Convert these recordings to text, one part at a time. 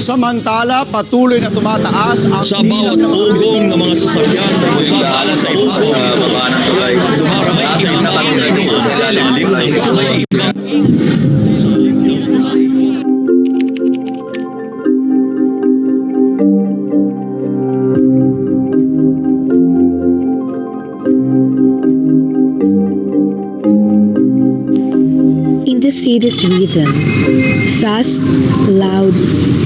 Samantala, patuloy na tumataas ang Sa bawat ugong ng mga sasakyan na bumabala sa ugong sa baba ng tulay, dumaramay ang mga Pilipino sa lalim ng tulay. In the city's rhythm, fast, loud,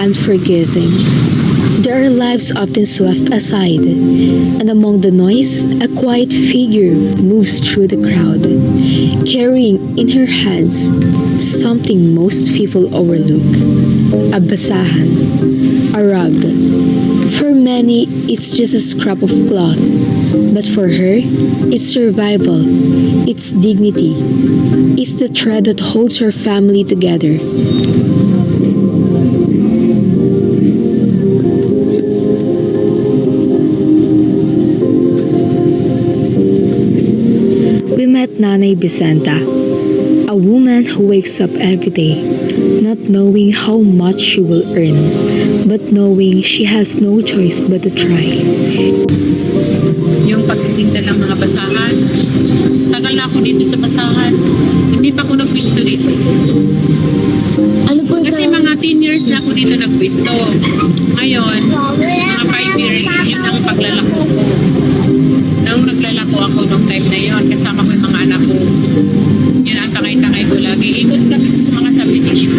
unforgiving, there are lives often swept aside, and among the noise, a quiet figure moves through the crowd, carrying in her hands something most people overlook: a basahan, a rug. For many, it's just a scrap of cloth, but for her, it's survival, it's dignity, it's the thread that holds her family together. We met Nanay Vicenta, a woman who wakes up every day, not knowing how much she will earn, but knowing she has no choice but to try. Yung pagtitinda ng mga basahan, tagal na ako dito sa basahan, hindi pa ako nagpwisto dito. Ano po Kasi mga 10 years na ako dito nagpwisto. Ngayon, mga 5 years, yun ang paglalako ko. Nung naglalako ako nung time na yun, kasama ko yung mga anak ko. Yun ang tangay-tangay ko lagi. Ikot kami sa mga subdivision.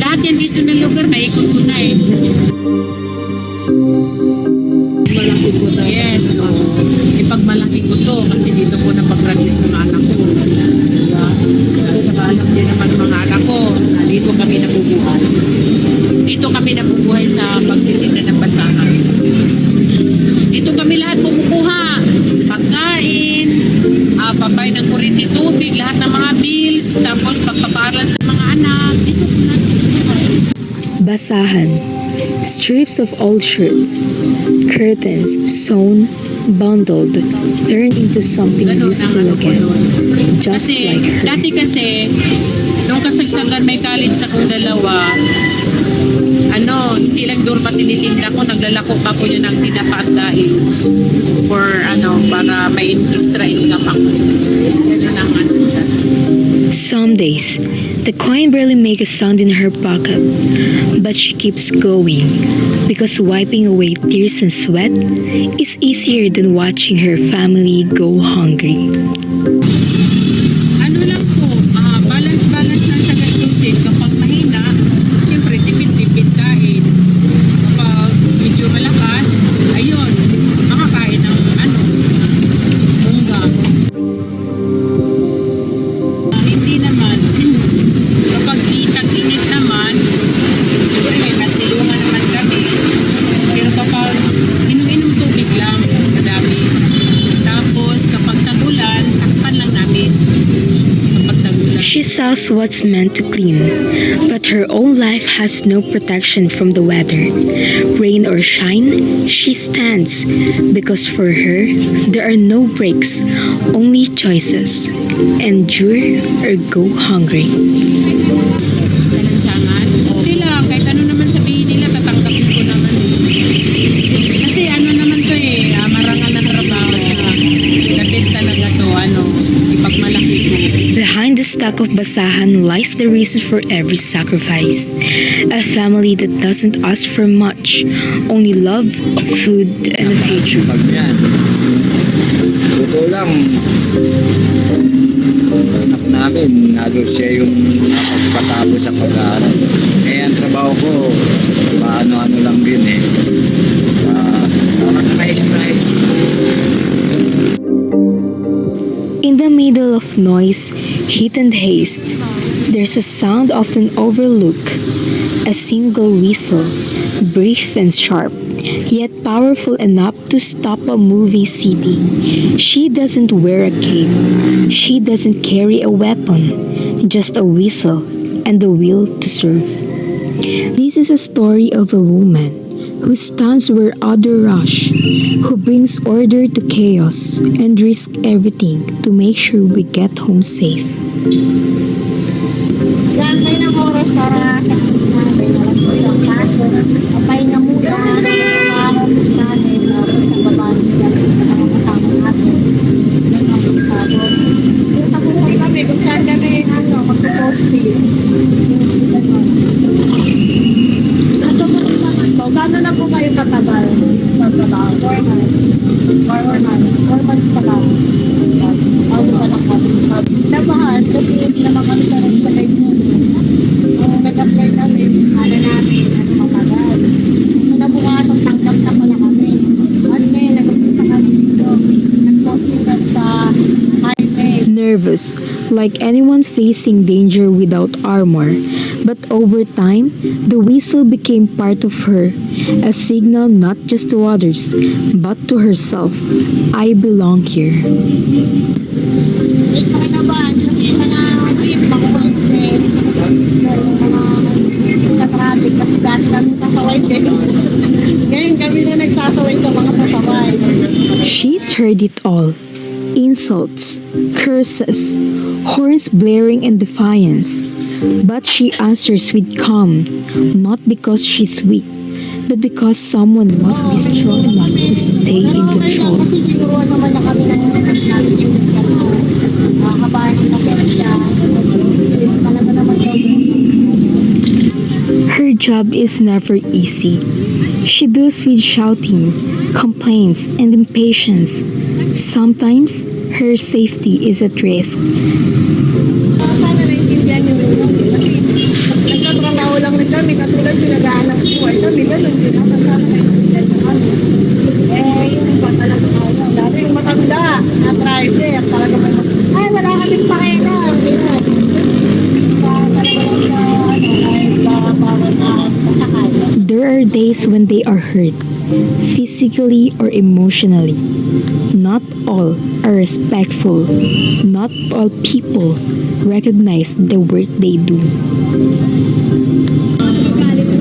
Lahat yan dito na lugar, naikot ko na eh. Malaki ko na. Yes, no. Ipagmalaki ko to kasi dito ko napag-graduate ng anak ko. Kasi saka alam niya naman ng mga anak ko na dito kami nabubuhay. Dito kami nabubuhay sa pagtitinda ng basahan. Dito kami lahat kumukuha. Pagkain, papay ng kuryente, tubig, lahat ng mga bills, tapos pagpaparal sa mga anak. Dito ko na nabubuhay. Basahan, strips of old shirts, curtains, sewn, bundled, turned into something useful again, just Kasi, like her. dati kasi, nung kasagsagan may college akong dalawa, hindi lang doormat tinitinda ko, naglalako pa ko yun ng tinapa at daing for, para may extra income ako. Ganun ang Some days, the coin barely makes a sound in her pocket, but she keeps going because wiping away tears and sweat is easier than watching her family go hungry. Ano lang po, balance lang sa gastusin. Kapag mahina, siyempre tipid-tipid kain. Kapag medyo malakas, ayun, makakain ng mungga. Hindi naman, kapag tag-init naman, siyempre may masilungan naman kami. Pero kapag inom-inom tubig lang, madami. Tapos kapag tag-ulan, takpan lang namin. Kapag tag-ulan. She sells what's meant to clean, but her own life has no protection from the weather. Rain or shine, she stands, because for her, there are no breaks, only choices. Endure or go hungry. Kalansangan. Okay lang, kahit ano naman sabihin nila, tatanggapin ko naman. Kasi naman to marangal na trabaho na the best talaga to, ipagmalaki ko. Behind the stack of basahan lies the reason for every sacrifice. A family that doesn't ask for much, only love, food, and a future. Yan. Totoo lang, anak namin, halos siya yung nakapagpatapos sa pag-aaral. Ang trabaho ko, paano-ano lang din parang mais. In the middle of noise, heat and haste, there's a sound often overlooked. A single whistle, brief and sharp, yet powerful enough to stop a moving city. She doesn't wear a cape. She doesn't carry a weapon, just a whistle and the will to serve. This is a story of a woman who stands where others rush, who brings order to chaos and risks everything to make sure we get home safe. Yan, may ng oras para sa mga kaso. Gaano na po kayo katagal sa trabaho? 4 months. 4 months pa lang. Ano pa lang kami? Nabahan kasi hindi naman kami sa ganyan. Kung nag-apply kami, ano namin, ano matagal. Kung nabukasan, tanggap na pala kami. Mas ngayon, nag-apply kami dito. Nag-posting kami sa highway. Nervous, like anyone facing danger without armor. But over time, the whistle became part of her, a signal not just to others, but to herself. I belong here. Ito ay naman, kasi mga trip, makukulit din. Yung mga traffic, kasi dati kami pasaway din. Ngayon kami na nagsasaway sa mga pasaway. She's heard it all. Insults, curses, horns blaring in defiance. But she answers with calm, not because she's weak, but because someone must be strong enough to stay in Pero okay lang, control. kasi tinuruan naman na kami ng namin yung kabahan ng kapera siya. Kasi talaga naman Her job is never easy. She deals with shouting, complaints, and impatience. Sometimes, her safety is at risk. sana naiintindihan nyo rin kami. Kasi nagtatrabaho lang rin kami, katulad yung nag-aanap buhay kami, ganun din naman sana naiintindihan nyo kami. Yun ba talaga tayo? Lalo yung matanda na driver, talaga may ay, wala kaming pakialam. Ganyan. Talaga lang sa, kahit bawal na masakay. There are days when they are hurt, physically or emotionally. Not all are respectful. Not all people recognize the work they do.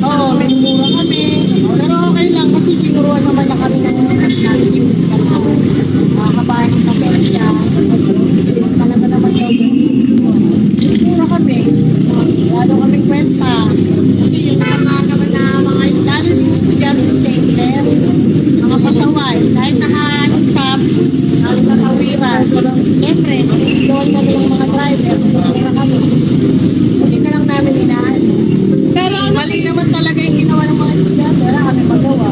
Oo, may mura kami. Pero okay lang kasi tinuruan naman na kami ng namin yung kabahan ng kapera siya. Kasi talaga naman mura kami. Lalo kami kwenta. Kasi yung naman na mga lalo yung estudyante sa St. Clair, mga pasaway, kahit naka-stop, nakawiran. Siyempre, sigawan kami ng mga driver, mura kami. Hindi na lang namin inaan. Pero mali naman talaga yung ginawa ng mga estudyante, wala kami magawa.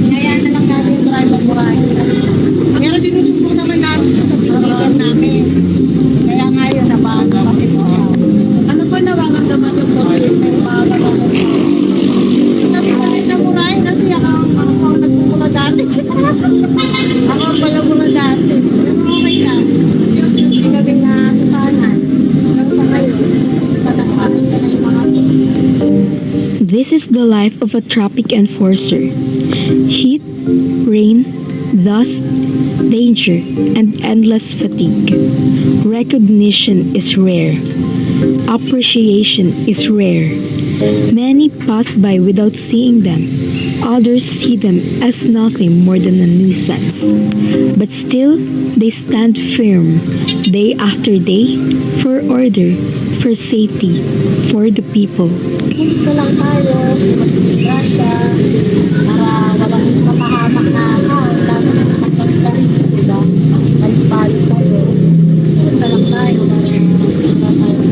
Kaya na lang namin yung driver murahin. Pero sinusubok naman namin sa pinitigan namin. Kaya ngayon, nabahan na kasi po siya. Ano po nararamdaman yung pag-ibig ng mga kapatid? Hindi kami sanay na murahin kasi ako nagmumura dati. Ako pala mura dati. Pero okay lang. Yun, hindi kami nasasanan. Hanggang sa ngayon, patakasin siya na yung mga This is the life of a traffic enforcer. Heat, rain, dust, danger, and endless fatigue. Recognition is rare. Appreciation is rare. Many pass by without seeing them. Others see them as nothing more than a nuisance. But still, they stand firm, day after day, for order, for safety, for the people. Hindi na lang tayo, mas disgrasya, para walang mapahamak na tao, lalo na magpagkarin, diba? Balik-balik tayo. Yun na lang tayo, para tayo.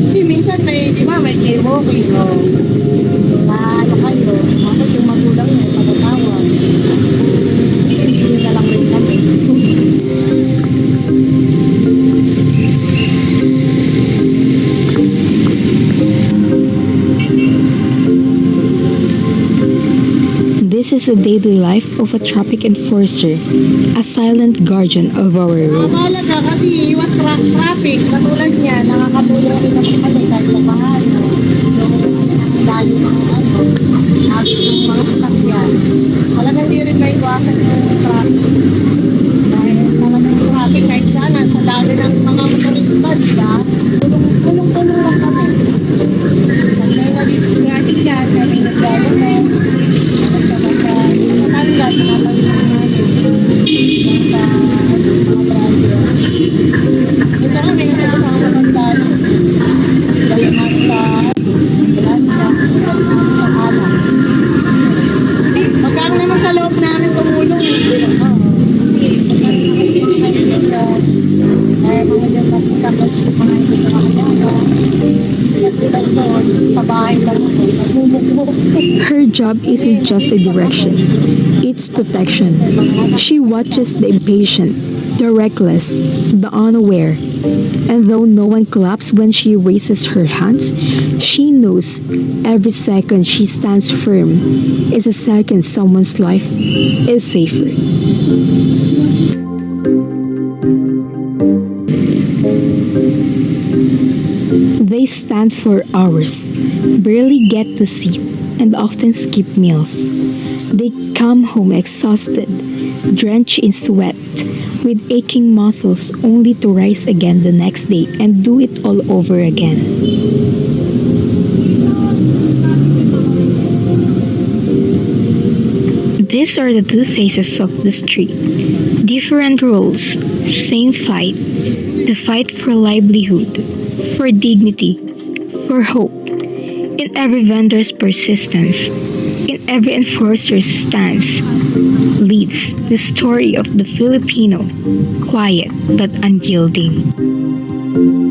Kasi minsan di ba, may jaywalking, no? Ano kayo, tapos yung magulang nyo, pagkatawag. Hindi nyo na lang rin kami. This is the daily life of a traffic enforcer, a silent guardian of our roads. Mahalaga kasi iwas traffic. Katulad niya, nakakatulong rin ang kami kahit mahal. Yung dali ng yung mga sasakyan. Talagang hindi rin may iwasan yung traffic. Dahil talagang traffic kahit saan, sa dami ng mga motorista, diba? Tulong-tulong lang kami. Pag may nadidisgrasya dyan, kami nagdadalo. Tapos kapag natanggal, nakapagin namin. Sa mga brother. Ito kami, nagsagasama matandaan. Dahil namin sa Francia, dahil namin sa Kala. Magkano naman sa loob namin tumulong. Her job isn't just a direction, it's protection. She watches the impatient, the reckless, the unaware. And though no one claps when she raises her hands, she knows every second she stands firm is a second someone's life is safer. They stand for hours, barely get to sit, and often skip meals. They come home exhausted, drenched in sweat, with aching muscles only to rise again the next day and do it all over again. These are the two faces of the street. Different roles, same fight. The fight for livelihood, for dignity, for hope. In every vendor's persistence, in every enforcer's stance, leads the story of the Filipino, quiet but unyielding.